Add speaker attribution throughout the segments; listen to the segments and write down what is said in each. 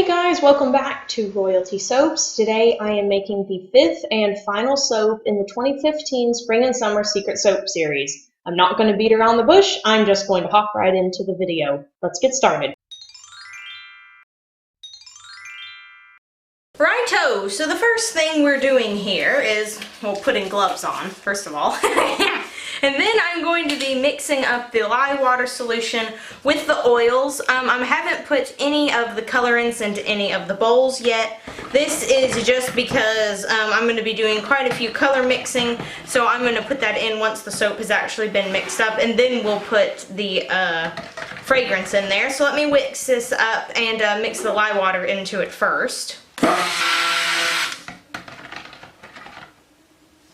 Speaker 1: Hey guys, welcome back to Royalty Soaps. Today I am making the fifth and final soap in the 2015 Spring and Summer Secret Soap series. I'm not going to beat around the bush, I'm just going to hop right into the video. Let's get started.
Speaker 2: Righto, so the first thing we're doing here is, well, putting gloves on, first of all. And then I'm going to be mixing up the lye water solution with the oils. I haven't put any of the colorants into any of the bowls yet. This is just because I'm going to be doing quite a few color mixing, so I'm going to put that in once the soap has actually been mixed up, and then we'll put the fragrance in there. So let me mix this up and mix the lye water into it first.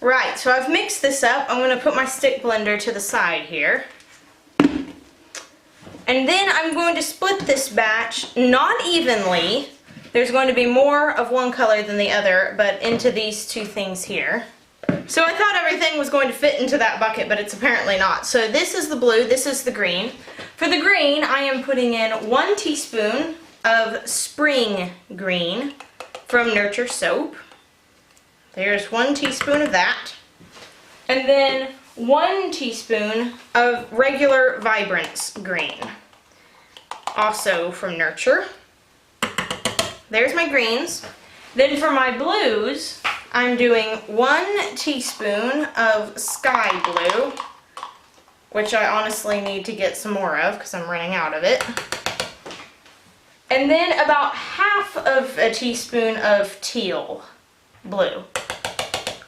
Speaker 2: Right, so I've mixed this up. I'm going to put my stick blender to the side here. And then I'm going to split this batch, not evenly. There's going to be more of one color than the other, but into these two things here. So I thought everything was going to fit into that bucket, but it's apparently not. So this is the blue, this is the green. For the green, I am putting in 1 teaspoon of spring green from Nurture Soap. There's 1 teaspoon of that. And then 1 teaspoon of regular Vibrance green, also from Nurture. There's my greens. Then for my blues, I'm doing 1 teaspoon of Sky Blue, which I honestly need to get some more of because I'm running out of it. And then about half of a teaspoon of Teal Blue,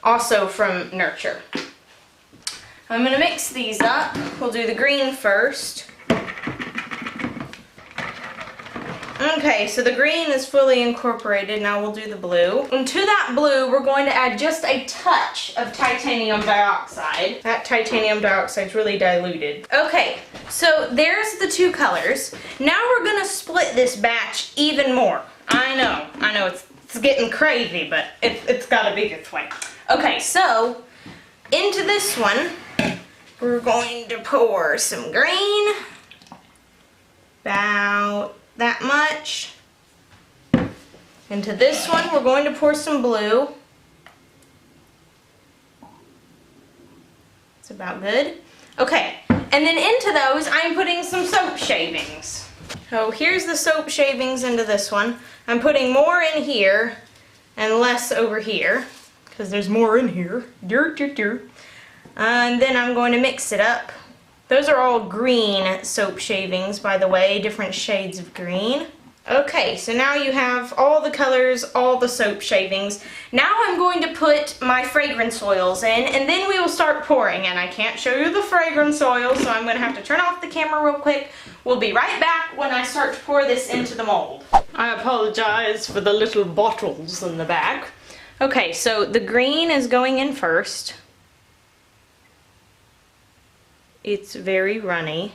Speaker 2: also from Nurture. I'm going to mix these up. We'll do the green first. Okay, so the green is fully incorporated. Now we'll do the blue. And to that blue, we're going to add just a touch of titanium dioxide. That titanium dioxide is really diluted. Okay, so there's the 2 colors. Now we're going to split this batch even more. I know, it's getting crazy, but it's got to be this way. Okay, so into this one, we're going to pour some green, about that much. Into this one, we're going to pour some blue. It's about good. Okay, and then into those, I'm putting some soap shavings. So here's the soap shavings into this one. I'm putting more in here and less over here, because there's more in here. And then I'm going to mix it up. Those are all green soap shavings, by the way, different shades of green. Okay, so now you have all the colors, all the soap shavings. Now I'm going to put my fragrance oils in, and then we will start pouring. And I can't show you the fragrance oil, so I'm going to have to turn off the camera real quick. We'll be right back when I start to pour this into the mold. I apologize for the little bottles in the back. Okay, so the green is going in first. It's very runny.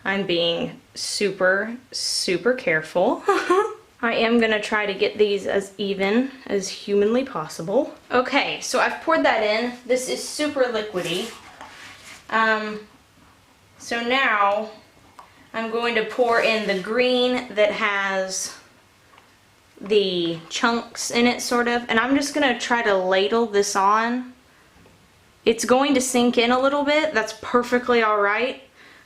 Speaker 2: I'm being super, super careful. I am gonna try to get these as even as humanly possible. Okay, so I've poured that in. This is super liquidy. So now I'm going to pour in the green that has the chunks in it, sort of, and I'm just gonna try to ladle this on. It's going to sink in a little bit. That's perfectly alright.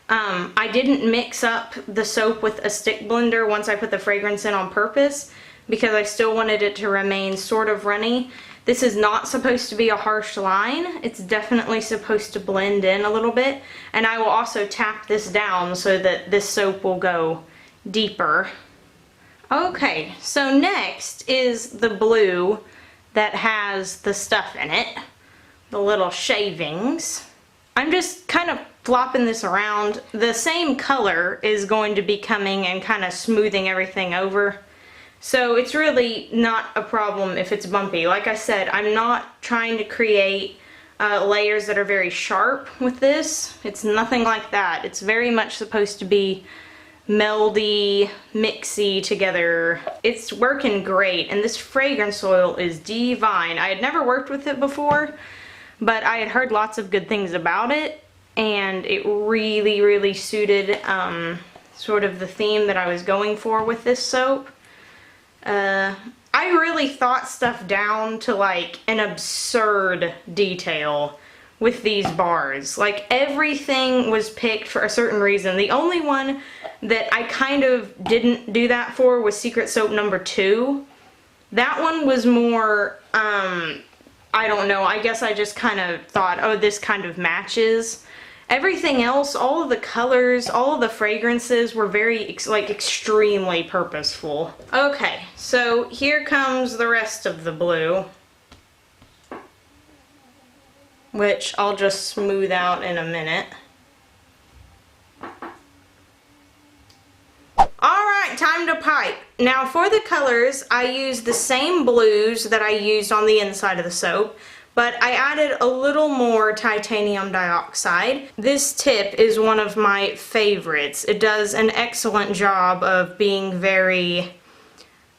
Speaker 2: I didn't mix up the soap with a stick blender once I put the fragrance in on purpose because I still wanted it to remain sort of runny. This is not supposed to be a harsh line. It's definitely supposed to blend in a little bit. And I will also tap this down so that this soap will go deeper. Okay, so next is the blue that has the stuff in it. The little shavings. I'm just kind of flopping this around. The same color is going to be coming and kind of smoothing everything over. So it's really not a problem if it's bumpy. Like I said, I'm not trying to create layers that are very sharp with this. It's nothing like that. It's very much supposed to be meldy, mixy together. It's working great, and this fragrance oil is divine. I had never worked with it before, but I had heard lots of good things about it, and it really, really suited sort of the theme that I was going for with this soap. I really thought stuff down to like an absurd detail with these bars. Like everything was picked for a certain reason. The only one that I kind of didn't do that for was Secret Soap number 2. That one was more, I don't know, I guess I just kind of thought, oh, this kind of matches. Everything else, all of the colors, all of the fragrances were very, like, extremely purposeful. Okay, so here comes the rest of the blue, which I'll just smooth out in a minute. Alright, time to pipe. Now for the colors, I used the same blues that I used on the inside of the soap, but I added a little more titanium dioxide. This tip is one of my favorites. It does an excellent job of being very,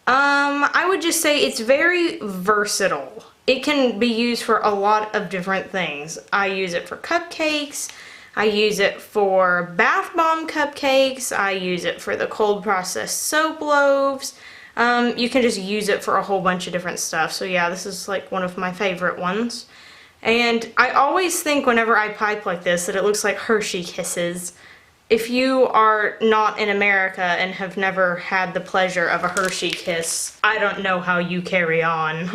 Speaker 2: I would just say it's very versatile. It can be used for a lot of different things. I use it for cupcakes, I use it for bath bomb cupcakes, I use it for the cold processed soap loaves. You can just use it for a whole bunch of different stuff. So yeah, this is like one of my favorite ones. And I always think whenever I pipe like this that it looks like Hershey Kisses. If you are not in America and have never had the pleasure of a Hershey Kiss, I don't know how you carry on.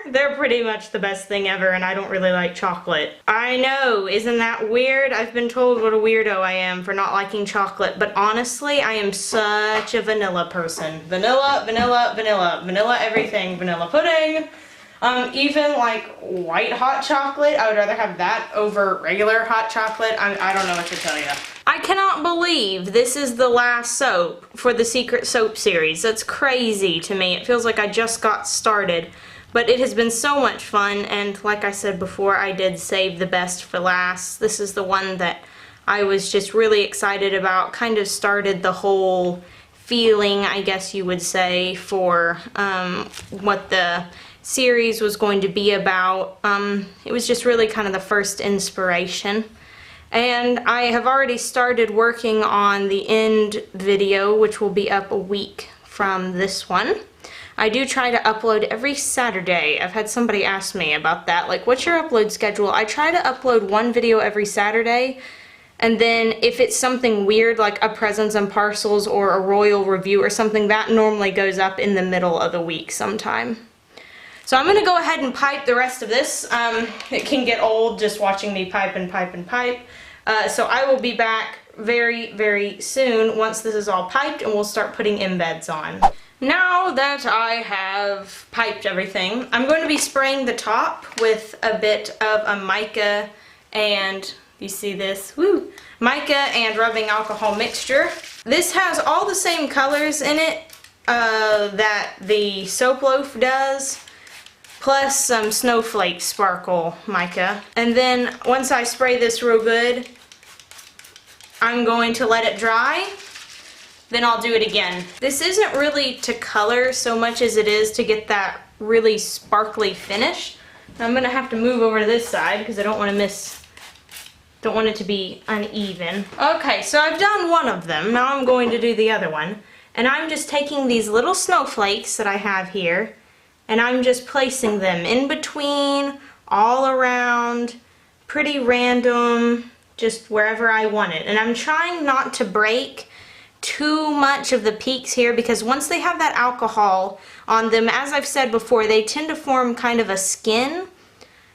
Speaker 2: They're pretty much the best thing ever, and I don't really like chocolate. I know, isn't that weird? I've been told what a weirdo I am for not liking chocolate, but honestly, I am such a vanilla person. Vanilla, vanilla, vanilla, vanilla everything, vanilla pudding. Even like white hot chocolate, I would rather have that over regular hot chocolate. I don't know what to tell you. I cannot believe this is the last soap for the Secret Soap series. That's crazy to me. It feels like I just got started. But it has been so much fun, and like I said before, I did save the best for last. This is the one that I was just really excited about. Kind of started the whole feeling, I guess you would say, for what the series was going to be about. It was just really kind of the first inspiration. And I have already started working on the end video, which will be up a week from this one. I do try to upload every Saturday. I've had somebody ask me about that, like, what's your upload schedule? I try to upload one video every Saturday, and then if it's something weird like a Presents and Parcels or a royal review or something, that normally goes up in the middle of the week sometime. So I'm going to go ahead and pipe the rest of this. It can get old just watching me pipe and pipe and pipe. So I will be back very, very soon once this is all piped and we'll start putting embeds on. Now that I have piped everything, I'm going to be spraying the top with a bit of a mica and, you see this? Woo! Mica and rubbing alcohol mixture. This has all the same colors in it that the soap loaf does, plus some snowflake sparkle mica. And then once I spray this real good, I'm going to let it dry, then I'll do it again. This isn't really to color so much as it is to get that really sparkly finish. I'm gonna have to move over to this side because I don't want it to be uneven. Okay, so I've done one of them. Now I'm going to do the other one. And I'm just taking these little snowflakes that I have here, and I'm just placing them in between, all around, pretty random, just wherever I want it. And I'm trying not to break too much of the peaks here because once they have that alcohol on them, as I've said before, they tend to form kind of a skin.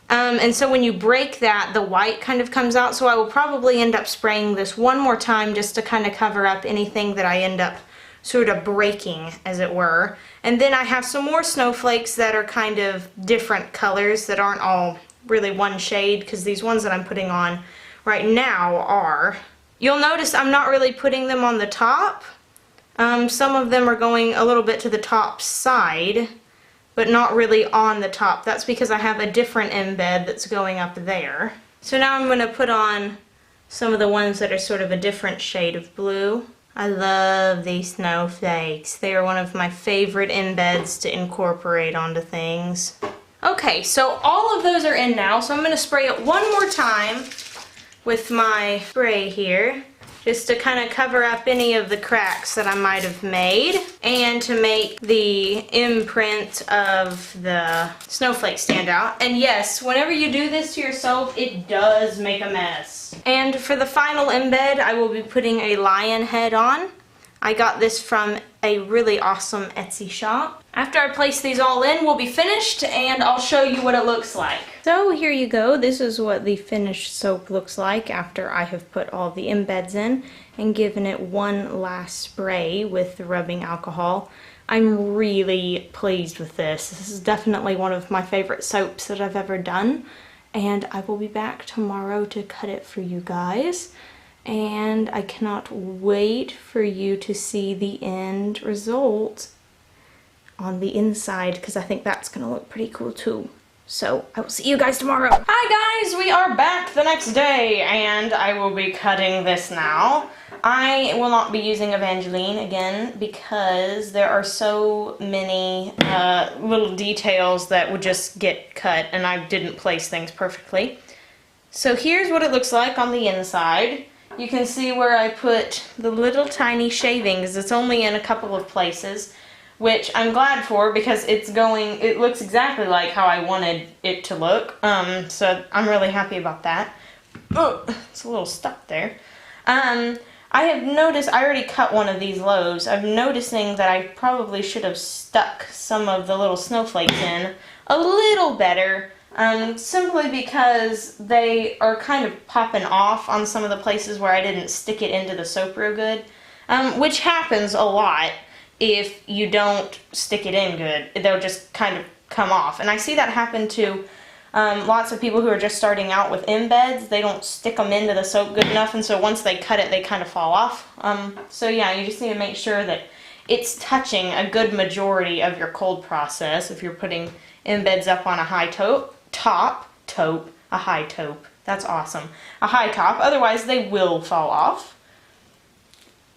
Speaker 2: And so when you break that, the white kind of comes out. So I will probably end up spraying this one more time just to kind of cover up anything that I end up sort of breaking, as it were. And then I have some more snowflakes that are kind of different colors that aren't all really one shade, because these ones that I'm putting on right now are. You'll notice I'm not really putting them on the top. Some of them are going a little bit to the top side, but not really on the top. That's because I have a different embed that's going up there. So now I'm going to put on some of the ones that are sort of a different shade of blue. I love these snowflakes. They are one of my favorite embeds to incorporate onto things. Okay, so all of those are in now, so I'm going to spray it one more time with my spray here. just to kind of cover up any of the cracks that I might have made and to make the imprint of the snowflake stand out. And yes, whenever you do this to your soap, it does make a mess. And for the final embed, I will be putting a lion head on. I got this from a really awesome Etsy shop. After I place these all in, we'll be finished and I'll show you what it looks like. So here you go. This is what the finished soap looks like after I have put all the embeds in and given it one last spray with the rubbing alcohol. I'm really pleased with this. This is definitely one of my favorite soaps that I've ever done. And I will be back tomorrow to cut it for you guys. And I cannot wait for you to see the end result on the inside because I think that's going to look pretty cool too. So I will see you guys tomorrow. Hi guys, we are back the next day and I will be cutting this now. I will not be using Evangeline again because there are so many little details that would just get cut and I didn't place things perfectly. So here's what it looks like on the inside. You can see where I put the little tiny shavings. It's only in a couple of places, which I'm glad for because it looks exactly like how I wanted it to look. So I'm really happy about that. Oh, it's a little stuck there. I have noticed, I already cut one of these loaves. I'm noticing that I probably should have stuck some of the little snowflakes in a little better. Simply because they are kind of popping off on some of the places where I didn't stick it into the soap real good, which happens a lot if you don't stick it in good. They'll just kind of come off. And I see that happen to lots of people who are just starting out with embeds. They don't stick them into the soap good enough, and so once they cut it, they kind of fall off. So yeah, you just need to make sure that it's touching a good majority of your cold process if you're putting embeds up on a high a high taupe. That's awesome. A high top, otherwise they will fall off.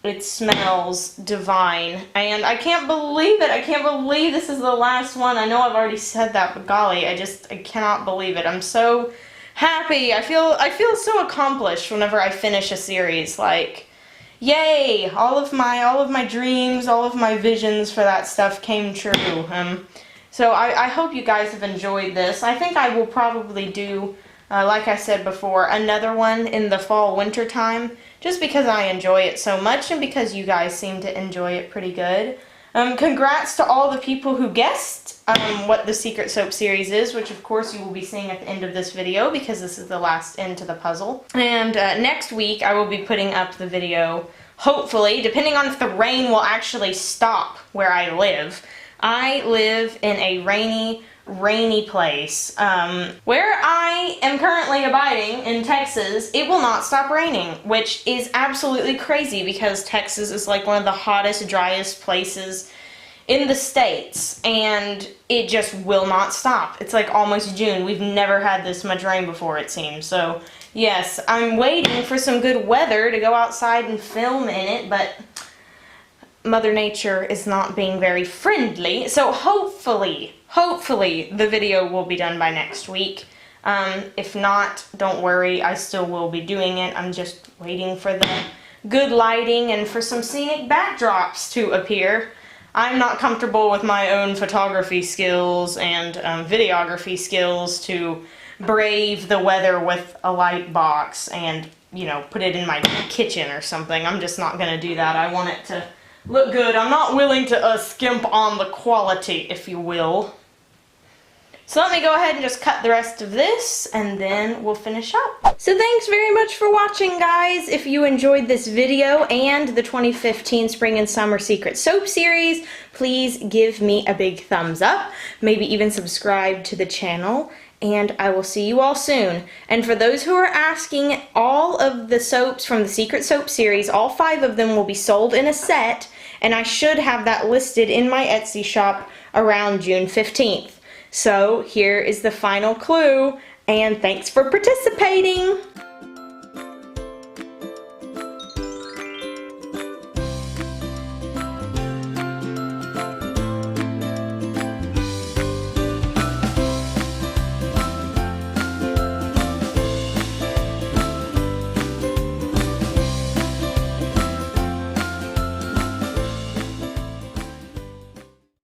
Speaker 2: It smells divine, and I can't believe it. I can't believe this is the last one. I know I've already said that, but golly, I cannot believe it. I'm so happy. I feel so accomplished whenever I finish a series. Like, yay! All of my dreams, all of my visions for that stuff came true. So I hope you guys have enjoyed this. I think I will probably do, like I said before, another one in the fall-winter time, just because I enjoy it so much and because you guys seem to enjoy it pretty good. Congrats to all the people who guessed what the Secret Soap series is, which of course you will be seeing at the end of this video because this is the last end to the puzzle. And next week I will be putting up the video, hopefully, depending on if the rain will actually stop where I live. I live in a rainy place. Where I am currently abiding in Texas, it will not stop raining, which is absolutely crazy because Texas is like one of the hottest, driest places in the States, and it just will not stop. It's like almost June. We've never had this much rain before, it seems. So, yes, I'm waiting for some good weather to go outside and film in it, but Mother Nature is not being very friendly, so hopefully the video will be done by next week. If not, don't worry, I still will be doing it. I'm just waiting for the good lighting and for some scenic backdrops to appear. I'm not comfortable with my own photography skills and videography skills to brave the weather with a light box and, you know, put it in my kitchen or something. I'm just not going to do that. I want it to look good. I'm not willing to skimp on the quality, if you will. So let me go ahead and just cut the rest of this, and then we'll finish up. So thanks very much for watching, guys. If you enjoyed this video and the 2015 Spring and Summer Secret Soap series, please give me a big thumbs up. Maybe even subscribe to the channel, and I will see you all soon. And for those who are asking, all of the soaps from the Secret Soap series, all 5 of them will be sold in a set, and I should have that listed in my Etsy shop around June 15th. So here is the final clue, and thanks for participating!